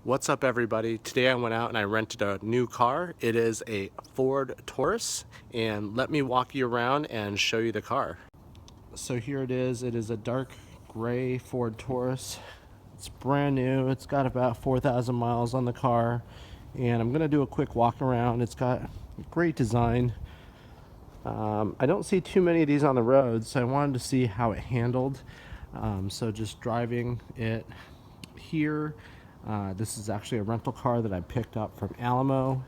What's up, everybody? Today I went out and I rented a new car. It is a Ford Taurus, and let me walk you around and show you the car. So here it is. It is a dark gray Ford Taurus. It's brand new. It's got about 4,000 miles on the car, and I'm gonna do a quick walk around. It's got great design. I don't see too many of these on the road, so I wanted to see how it handled. So just driving it here. This is actually a rental car that I picked up from Alamo.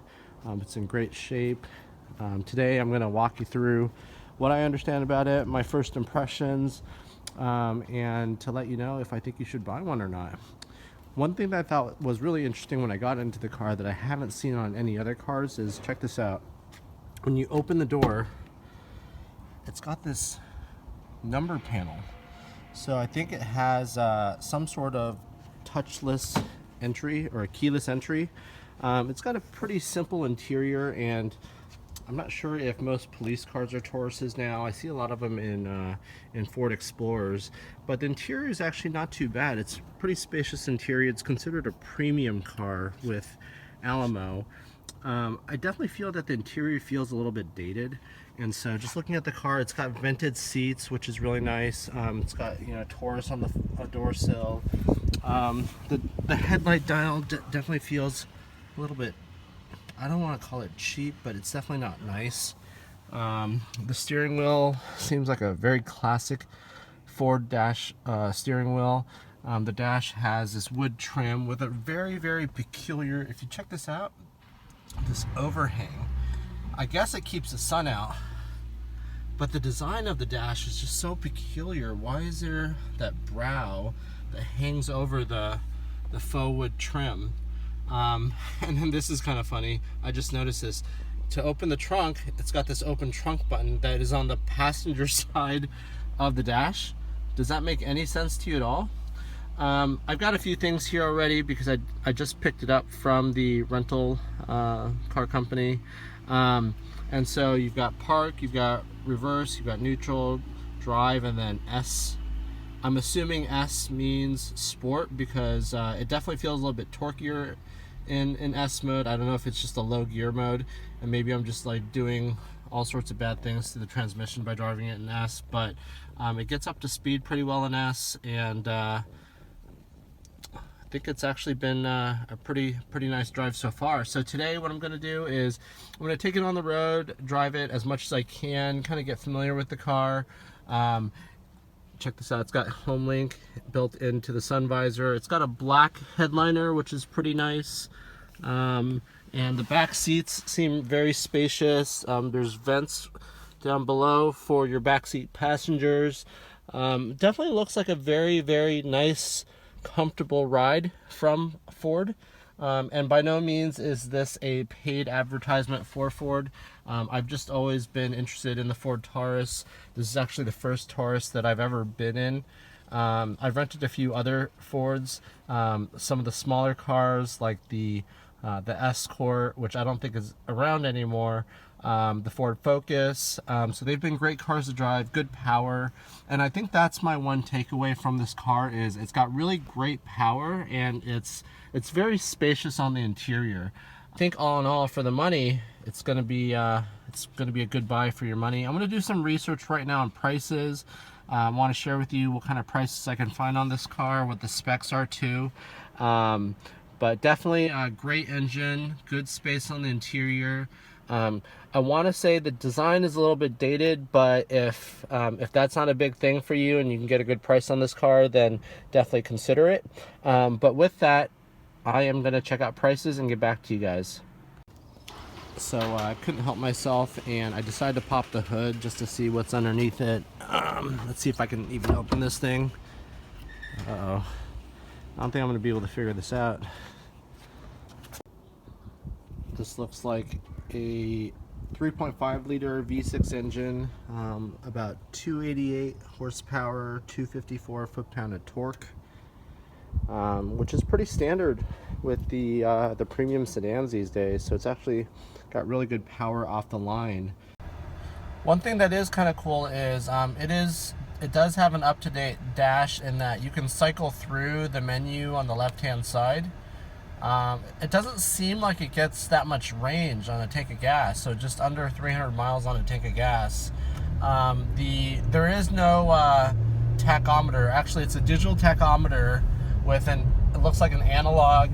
It's in great shape. Today I'm going to walk you through what I understand about it, my first impressions, and to let you know if I think you should buy one or not. One thing that I thought was really interesting when I got into the car that I haven't seen on any other cars is, check this out. When you open the door, it's got this number panel. So I think it has some sort of touchless entry or a keyless entry. It's got a pretty simple interior, and I'm not sure if most police cars are Tauruses now. I see a lot of them in Ford Explorers, but the interior is actually not too bad. It's pretty spacious interior. It's considered a premium car with Alamo. I definitely feel that the interior feels a little bit dated, and so just looking at the car, it's got vented seats, which is really nice. It's got Taurus on the door sill. The headlight dial definitely feels a little bit, I don't want to call it cheap, but it's definitely not nice. The steering wheel seems like a very classic Ford dash steering wheel. The dash has this wood trim with a very peculiar, if you check this out, this overhang. I guess it keeps the sun out, but the design of the dash is just so peculiar. Why is there that brow that hangs over the faux wood trim? And then this is kind of funny. I just noticed this. To open the trunk, it's got this open trunk button that is on the passenger side of the dash. Does that make any sense to you at all? I've got a few things here already because I just picked it up from the rental car company. And so you've got park, you've got reverse, you've got neutral, drive, and then S. I'm assuming S means sport because it definitely feels a little bit torquier in S mode. I don't know if it's just a low gear mode, and maybe I'm just like doing all sorts of bad things to the transmission by driving it in S, but it gets up to speed pretty well in S, and I think it's actually been a pretty nice drive so far. So today what I'm going to do is I'm going to take it on the road, drive it as much as I can, kind of get familiar with the car. Check this out. It's got HomeLink built into the sun visor. It's got a black headliner, which is pretty nice. And the back seats seem very spacious. There's vents down below for your backseat passengers. Definitely looks like a very nice, comfortable ride from Ford. And by no means is this a paid advertisement for Ford. I've just always been interested in the Ford Taurus. This is actually the first Taurus that I've ever been in. I've rented a few other Fords, some of the smaller cars like the Escort, which I don't think is around anymore, the Ford Focus. So they've been great cars to drive, good power, and I think that's my one takeaway from this car is it's got really great power, and it's very spacious on the interior. I think all in all, for the money, it's gonna be a good buy for your money. I'm gonna do some research right now on prices. I want to share with you what kind of prices I can find on this car, what the specs are too. But definitely a great engine, good space on the interior. I want to say the design is a little bit dated, but if that's not a big thing for you and you can get a good price on this car, then definitely consider it. But with that, I am going to check out prices and get back to you guys. So I couldn't help myself, and I decided to pop the hood just to see what's underneath it. Let's see if I can even open this thing. Uh-oh. I don't think I'm going to be able to figure this out. This looks like a 3.5 liter V6 engine, about 288 horsepower, 254 foot-pound of torque, which is pretty standard with the premium sedans these days. So it's actually got really good power off the line. One thing that is kind of cool is it does have an up-to-date dash in that you can cycle through the menu on the left-hand side. It doesn't seem like it gets that much range on a tank of gas, so just under 300 miles on a tank of gas. There is no tachometer. Actually, it's a digital tachometer with it looks like an analog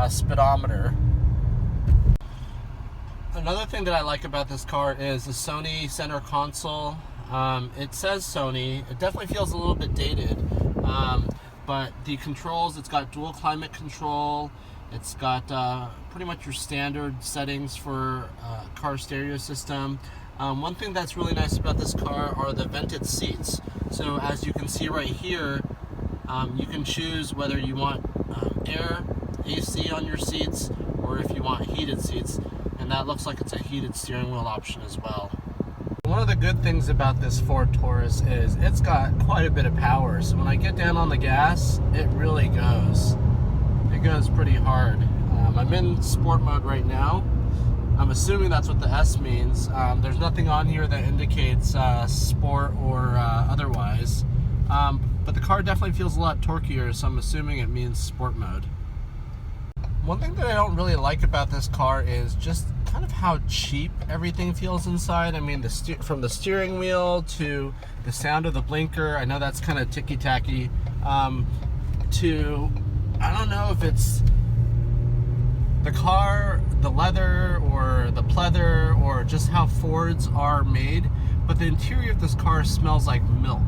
speedometer. Another thing that I like about this car is the Sony center console. It says Sony. It definitely feels a little bit dated, but the controls, it's got dual climate control. It's got pretty much your standard settings for car stereo system. One thing that's really nice about this car are the vented seats. So as you can see right here, you can choose whether you want air, AC on your seats, or if you want heated seats. And that looks like it's a heated steering wheel option as well. One of the good things about this Ford Taurus is it's got quite a bit of power. So when I get down on the gas, it really goes. It goes pretty hard. I'm in sport mode right now. I'm assuming that's what the S means. There's nothing on here that indicates sport or otherwise. But the car definitely feels a lot torquier, so I'm assuming it means sport mode. One thing that I don't really like about this car is just kind of how cheap everything feels inside. I mean, from the steering wheel to the sound of the blinker, I know that's kind of ticky-tacky, to, I don't know if it's the car, the leather, or the pleather, or just how Fords are made, but the interior of this car smells like milk.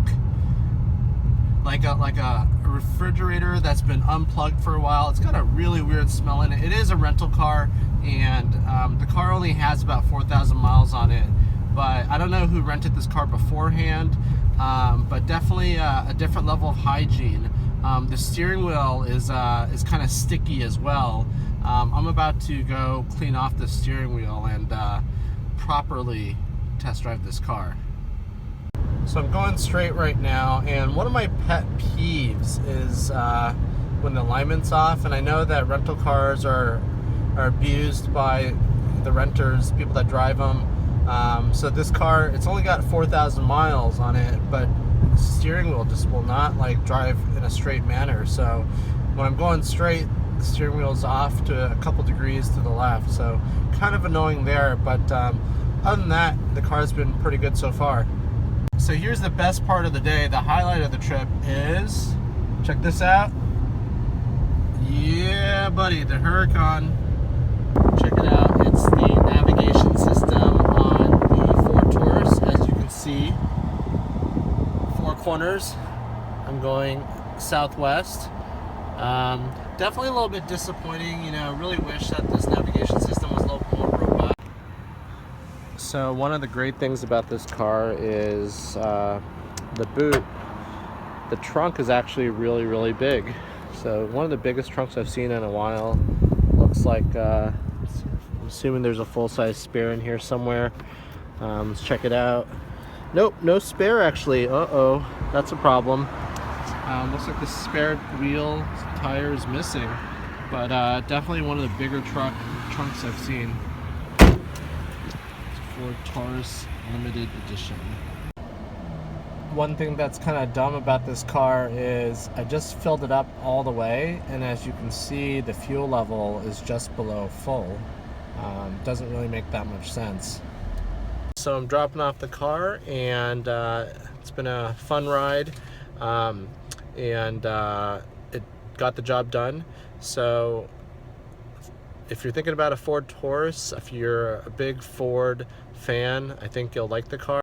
Like a refrigerator that's been unplugged for a while. It's got a really weird smell in it. It is a rental car, and the car only has about 4,000 miles on it. But I don't know who rented this car beforehand, but definitely a different level of hygiene. The steering wheel is kind of sticky as well. I'm about to go clean off the steering wheel and properly test drive this car. So I'm going straight right now, and one of my pet peeves is when the alignment's off, and I know that rental cars are abused by the renters, people that drive them. So this car, it's only got 4,000 miles on it, but the steering wheel just will not like drive in a straight manner. So when I'm going straight, the steering wheel's off to a couple degrees to the left, so kind of annoying there, but other than that, the car's been pretty good so far. So here's the best part of the day. The highlight of the trip is, check this out. Yeah, buddy, the Huracan. Check it out. It's the navigation system on the Ford Taurus. As you can see, 4 corners. I'm going southwest. Definitely a little bit disappointing. You know, really wish that this navigation system was a little more robust. So one of the great things about this car is the boot. The trunk is actually really, really big. So one of the biggest trunks I've seen in a while. Looks like, I'm assuming there's a full-size spare in here somewhere. Let's check it out. Nope, no spare actually. Uh-oh, that's a problem. Looks like the spare wheel tire is missing. But definitely one of the bigger trunks I've seen. Ford Taurus limited edition. One thing that's kind of dumb about this car is I just filled it up all the way, and as you can see, the fuel level is just below full. Doesn't really make that much sense. So I'm dropping off the car, and it's been a fun ride, and it got the job done. So if you're thinking about a Ford Taurus, if you're a big Ford fan, I think you'll like the car.